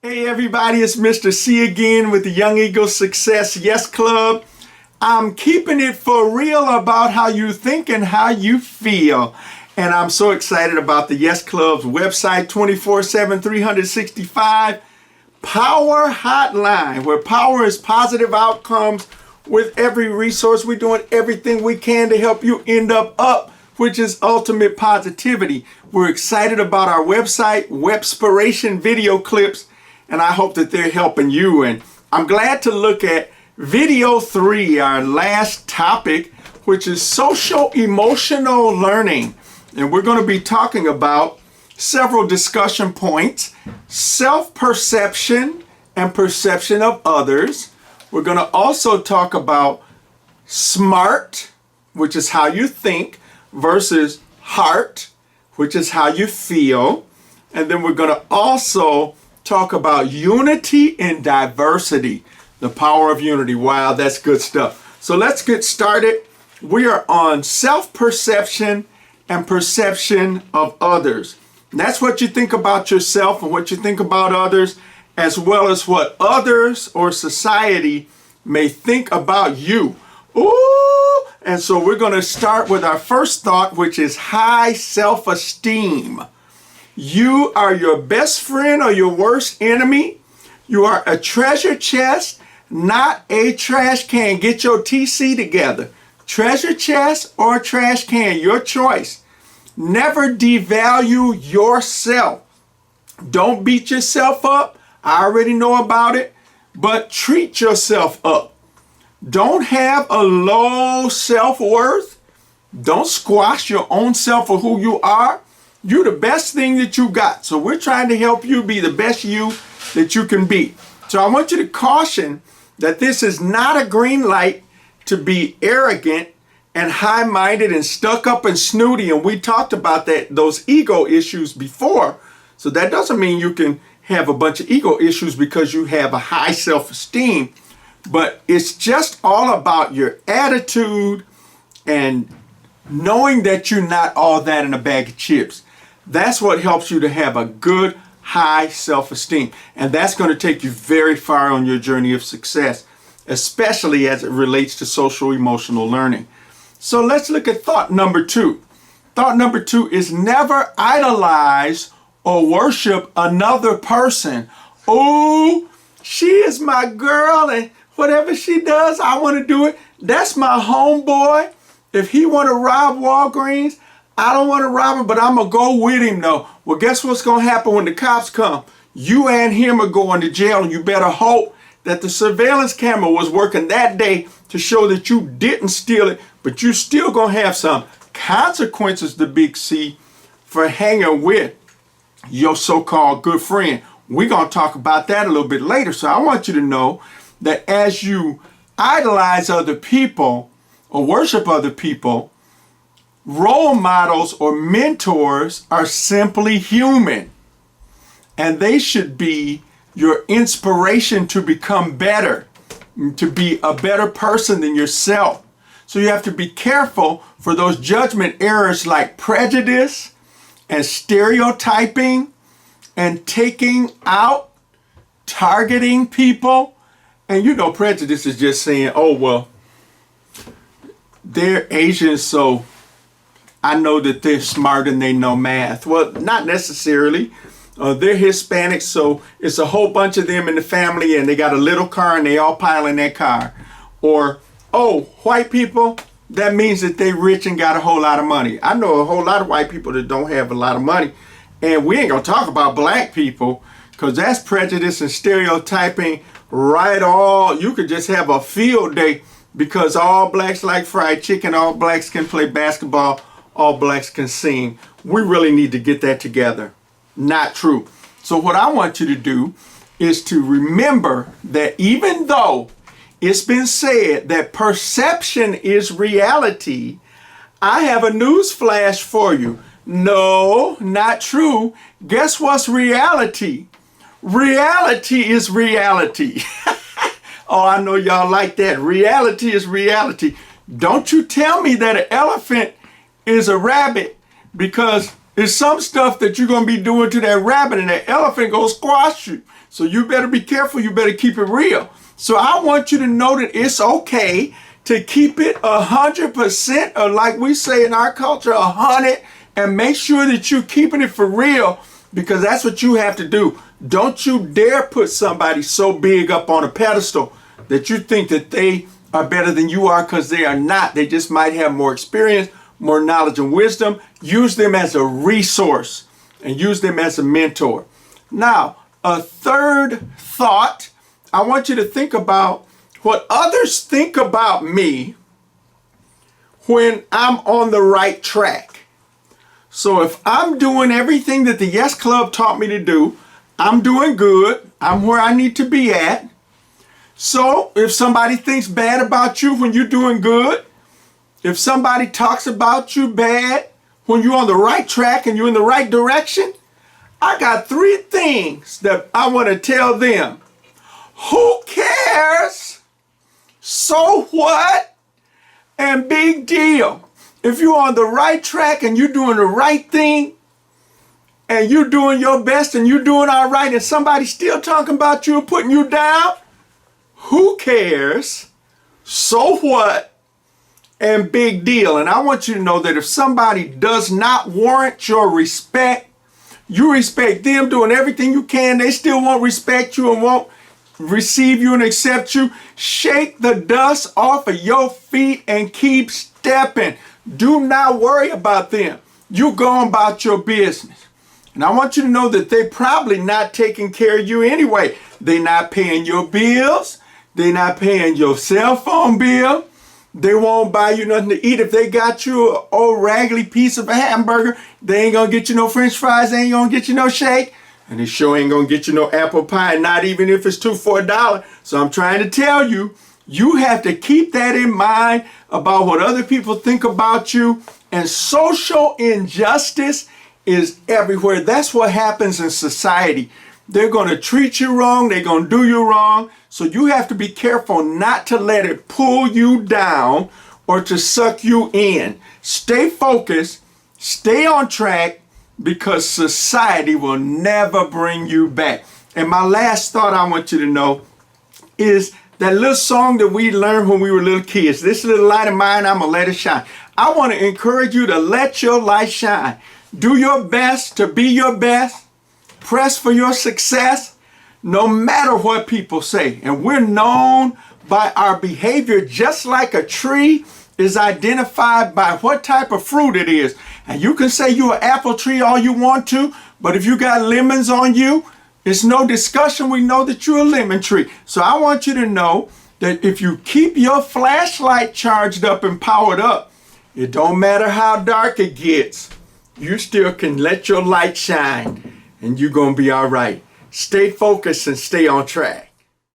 Hey everybody, it's Mr. C again with the Young Eagle Success Yes Club. I'm keeping it for real about how you think and how you feel. And I'm so excited about the Yes Club's website, 24/7, 365 Power Hotline, where power is positive outcomes. With every resource, we're doing everything we can to help you end up, which is ultimate positivity. We're excited about our website, Webspiration video clips, and I hope that they're helping you. And I'm glad to look at video 3, our last topic, which is social emotional learning. And we're going to be talking about several discussion points: self-perception and perception of others. We're going to also talk about SMART, which is how you think, versus heart, which is how you feel. And then we're going to also talk about unity and diversity, the power of unity. Wow, that's good stuff. So let's get started. We are on self-perception and perception of others. And that's what you think about yourself and what you think about others, as well as what others or society may think about you. Ooh! And so we're going to start with our first thought, which is high self-esteem. You are your best friend or your worst enemy. You are a treasure chest, not a trash can. Get your TC together. Treasure chest or trash can, your choice. Never devalue yourself. Don't beat yourself up. I already know about it, but treat yourself up. Don't have a low self-worth. Don't squash your own self for who you are. You're the best thing that you got. So we're trying to help you be the best you that you can be. So I want you to caution that this is not a green light to be arrogant and high-minded and stuck up and snooty. And we talked about those ego issues before. So that doesn't mean you can have a bunch of ego issues because you have a high self-esteem. But it's just all about your attitude and knowing that you're not all that in a bag of chips. That's what helps you to have a good, high self-esteem. And that's going to take you very far on your journey of success, especially as it relates to social emotional learning. So let's look at thought number 2. Thought number 2 is never idolize or worship another person. Oh, she is my girl, and whatever she does, I want to do it. That's my homeboy. If he want to rob Walgreens, I don't want to rob him, but I'm going to go with him though. Well, guess what's going to happen when the cops come? You and him are going to jail, and you better hope that the surveillance camera was working that day to show that you didn't steal it, but you still going to have some consequences, the big C, for hanging with your so-called good friend. We're going to talk about that a little bit later. So I want you to know that as you idolize other people or worship other people, role models or mentors are simply human, and they should be your inspiration to become better, to be a better person than yourself. So you have to be careful for those judgment errors like prejudice and stereotyping and taking out, targeting people. And you know, prejudice is just saying, oh, well, they're Asian, so I know that they're smart and they know math. Well, not necessarily. They're Hispanic, so it's a whole bunch of them in the family, and they got a little car and they all pile in that car. Or, oh, white people, that means that they rich and got a whole lot of money. I know a whole lot of white people that don't have a lot of money. And we ain't going to talk about black people, because that's prejudice and stereotyping. Right, you could just have a field day because all blacks like fried chicken, all blacks can play basketball, all blacks can sing. We really need to get that together. Not true. So what I want you to do is to remember that even though it's been said that perception is reality, I have a news flash for you. No, not true. Guess what's reality? Reality is reality. Oh, I know y'all like that. Reality is reality. Don't you tell me that an elephant is a rabbit, because there's some stuff that you're going to be doing to that rabbit and that elephant going to squash you. So you better be careful. You better keep it real. So I want you to know that it's okay to keep it 100%, or like we say in our culture, 100, and make sure that you're keeping it for real, because that's what you have to do. Don't you dare put somebody so big up on a pedestal that you think that they are better than you are, because they are not. They just might have more experience, more knowledge and wisdom. Use them as a resource and use them as a mentor. Now, a third thought, I want you to think about what others think about me when I'm on the right track. So if I'm doing everything that the Yes Club taught me to do, I'm doing good, I'm where I need to be at. So if somebody thinks bad about you when you're doing good, if somebody talks about you bad when you're on the right track and you're in the right direction, I got 3 things that I want to tell them. Who cares? So what? And big deal. If you're on the right track and you're doing the right thing and you're doing your best and you're doing all right and somebody's still talking about you and putting you down, who cares? So what? And big deal. And I want you to know that if somebody does not warrant your respect, you respect them doing everything you can, they still won't respect you and won't receive you and accept you. Shake the dust off of your feet and keep stepping. Do not worry about them. You go about your business. And I want you to know that they're probably not taking care of you anyway. They're not paying your bills. They're not paying your cell phone bill. They won't buy you nothing to eat. If they got you an old raggedy piece of a hamburger, they ain't gonna get you no french fries, they ain't gonna get you no shake, and they sure ain't gonna get you no apple pie, not even if it's 2 for $1. So I'm trying to tell you, you have to keep that in mind about what other people think about you. And social injustice is everywhere. That's what happens in society. They're gonna treat you wrong, they're gonna do you wrong. So you have to be careful not to let it pull you down or to suck you in. Stay focused, stay on track, because society will never bring you back. And my last thought I want you to know is that little song that we learned when we were little kids. This little light of mine, I'm gonna let it shine. I want to encourage you to let your light shine. Do your best to be your best. Press for your success, no matter what people say. And we're known by our behavior, just like a tree is identified by what type of fruit it is. And you can say you're an apple tree all you want to, but if you got lemons on you, it's no discussion. We know that you're a lemon tree. So I want you to know that if you keep your flashlight charged up and powered up, it don't matter how dark it gets, you still can let your light shine. And you're going to be all right. Stay focused and stay on track.